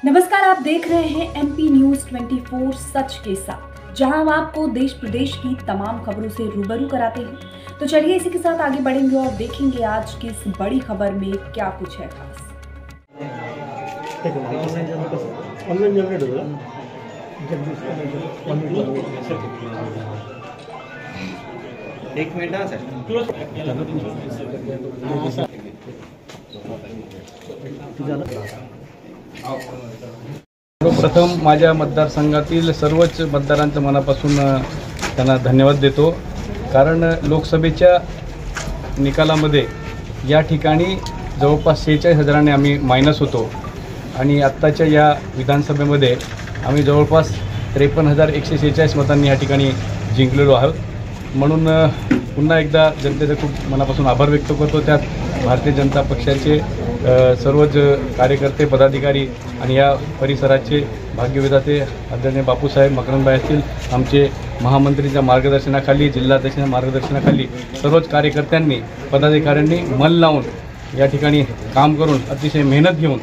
नमस्कार, आप देख रहे हैं एमपी न्यूज 24 सच के साथ, जहां हम आपको देश प्रदेश की तमाम खबरों से रूबरू कराते हैं। तो चलिए इसी के साथ आगे बढ़ेंगे और देखेंगे आज की इस बड़ी खबर में क्या कुछ है खास। एक मिनिट हा सर. सर्वप्रथम माझ्या मतदारसंघातील सर्वच मतदारांचं मनापासून त्यांना धन्यवाद देतो, कारण लोकसभेच्या निकालामध्ये या ठिकाणी जवळपास 46,000ने आम्ही मायनस होतो आणि आत्ताच्या या विधानसभेमध्ये आम्ही जवळपास 53,146 मतांनी या ठिकाणी जिंकलेलो आहोत। म्हणून पुन्हा एकदा जनतेचे खूप मनापासून आभार व्यक्त करतो। त्यात भारतीय जनता पक्षाचे सर्वच कार्यकर्ते, पदाधिकारी आणि या परिसराचे भाग्यविधाते आदरणीय बापूसाहेब मकरंदभाई असतील, आमचे महामंत्रीच्या मार्गदर्शनाखाली, जिल्हाध्यक्षांच्या मार्गदर्शनाखाली सर्वच कार्यकर्त्यांनी, पदाधिकाऱ्यांनी मन लावून या ठिकाणी काम करून अतिशय मेहनत घेऊन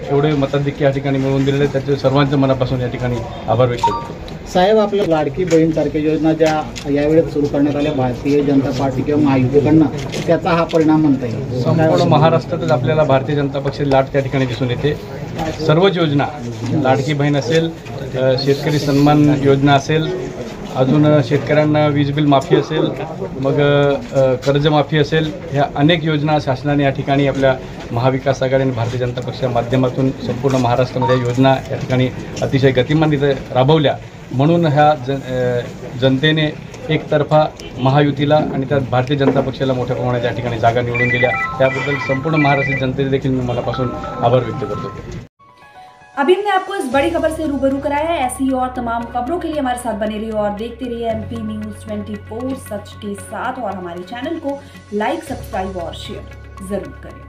एवढे मताधिक्य या ठिकाणी मिळवून दिलेले, त्याचे सर्वांच्या मनापासून या ठिकाणी आभार व्यक्त करतो। साहेब, आपल्या लाडकी बहीण सारख्या योजना ज्या यावेळेस सुरू करण्यात आल्या भारतीय जनता पार्टी किंवा महायुतीकडनं, त्याचा हा परिणाम म्हणता येईल? संपूर्ण महाराष्ट्रातच आपल्याला भारतीय जनता पक्षाची लाट त्या ठिकाणी दिसून येते। सर्वच योजना, लाडकी बहीण असेल, शेतकरी सन्मान योजना असेल, अजून शेतकऱ्यांना वीज बिल माफी असेल, मग कर्जमाफी असेल, ह्या अनेक योजना शासनाने या ठिकाणी आपल्या महाविकास आघाडी आणि भारतीय जनता पक्षाच्या माध्यमातून संपूर्ण महाराष्ट्रामध्ये योजना या ठिकाणी अतिशय गतिमान इथे राबवल्या। म्हणून ह्या जनतेने एकतर्फा महायुतीला आणि त्यात भारतीय जनता पक्षाला मोठ्या प्रमाणात या ठिकाणी जागा निवडून दिल्या, त्याबद्दल संपूर्ण महाराष्ट्र जनतेचे देखील मी मनापासून आभार व्यक्त करतो। अभी हमने आपको इस बड़ी खबर से रूबरू कराया है। ऐसी और तमाम खबरों के लिए हमारे साथ बने रहिए और देखते रहिए एमपी न्यूज 24 सच के साथ, और हमारे चैनल को लाइक, सब्सक्राइब और शेयर जरूर करें।